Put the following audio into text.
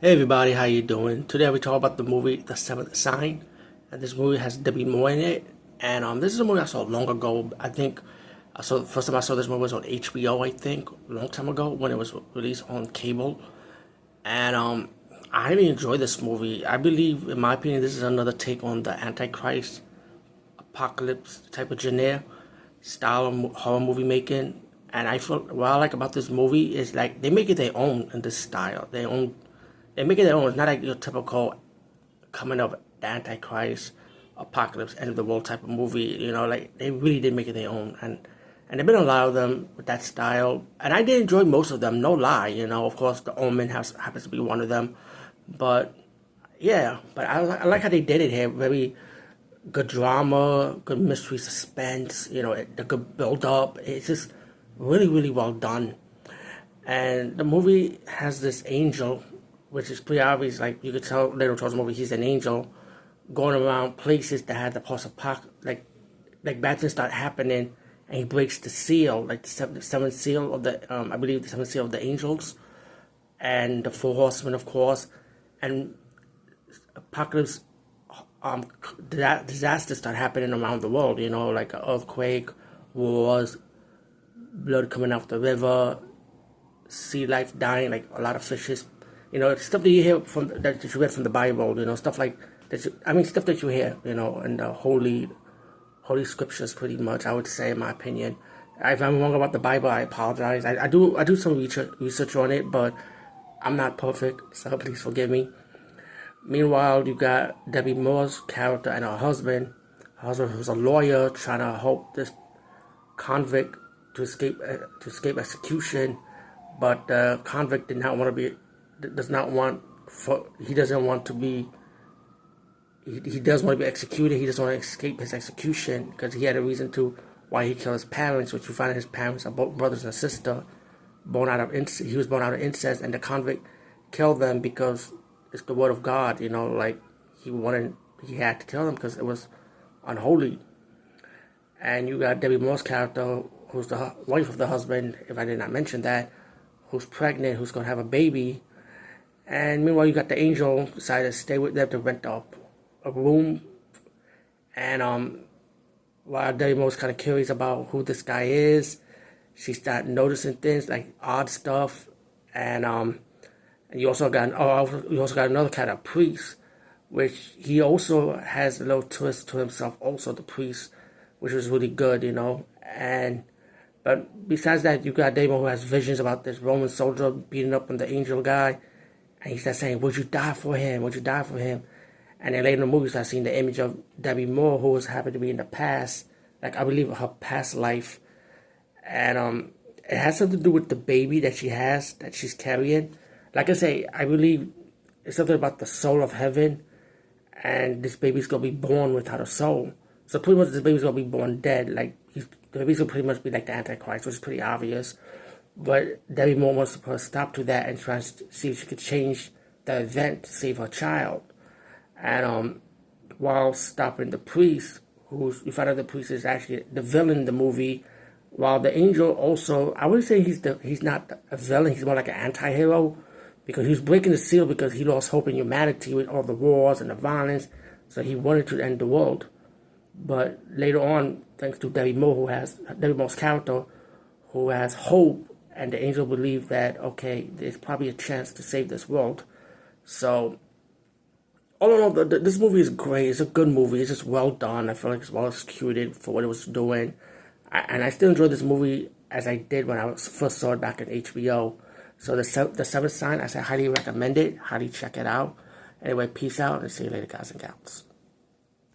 Hey everybody, how you doing? Today we talk about the movie The Seventh Sign, and this movie has Debbie Moore in it. And this is a movie I saw long ago. I think I saw the first time I saw this movie was on HBO. I think a long time ago when it was released on cable. And I really enjoyed this movie. I believe, in my opinion, this is another take on the Antichrist apocalypse type of genre style of horror movie making. And I feel what I like about this movie is like they make it their own in this style. They make it their own. It's not like your typical coming of the Antichrist, apocalypse, end of the world type of movie. Like they really did make it their own, and there've been a lot of them with that style, and I did enjoy most of them. No lie, of course, The Omen happens to be one of them, but yeah, but I like how they did it here. Very good drama, good mystery, suspense. The good build up. It's just really, really well done. And the movie has this angel, which is pretty obvious. Like you could tell later towards the movie, he's an angel going around places that had the post-apocalypse, like bad things start happening, and he breaks the seal, like the seventh seal of the, I believe the seventh seal of the angels, and the four horsemen, of course, and apocalypse, disasters start happening around the world. Like an earthquake, wars, blood coming out the river, sea life dying, like a lot of fishes. Stuff that you hear that you read from the Bible. Stuff like that. Stuff that you hear. In the holy scriptures, pretty much. I would say, in my opinion. If I'm wrong about the Bible, I apologize. I do some research on it, but I'm not perfect, so please forgive me. Meanwhile, you got Debbie Moore's character and her husband. Her husband, who's a lawyer, trying to help this convict to escape execution, but the convict did not want to be. Does not want for he doesn't want to be he does want to be executed. He doesn't want to escape his execution because he had a reason to why he killed his parents, which you find his parents are both brothers and sister, born out of incest. He was born out of incest, and the convict killed them because it's the word of God. Like he had to kill them because it was unholy. And you got Debbie Moore's character, who's the wife of the husband, if I did not mention that, who's pregnant, who's going to have a baby. And meanwhile, you got the angel decided to stay with them to rent a room. And while Debbie Moore's kind of curious about who this guy is, she started noticing things like odd stuff. And you also got another kind of priest, which he also has a little twist to himself. Also, the priest, which was really good, But besides that, you got Debbie Moore who has visions about this Roman soldier beating up on the angel guy. And he starts saying, would you die for him? Would you die for him? And then later in the movie, you start seeing the image of Debbie Moore, who was happened to be in the past, like I believe her past life. And it has something to do with the baby that she's carrying. Like I say, I believe it's something about the soul of heaven. And this baby's going to be born without a soul. So pretty much this baby's going to be born dead. Like, the baby's going to pretty much be like the Antichrist, which is pretty obvious. But Debbie Moore wants to put a stop to that and try to see if she could change the event to save her child. And while stopping the priest, you find out the priest is actually the villain in the movie, while the angel also, I wouldn't say he's not a villain, he's more like an anti-hero, because he was breaking the seal because he lost hope in humanity with all the wars and the violence, so he wanted to end the world. But later on, thanks to Debbie Moore's character, who has hope, and the angel believed that, okay, there's probably a chance to save this world. So, all in all, this movie is great. It's a good movie. It's just well done. I feel like it's well executed for what it was doing. And I still enjoy this movie as I did when I first saw it back in HBO. So the Seventh Sign, I highly recommend it. Highly check it out. Anyway, peace out and see you later, guys and gals.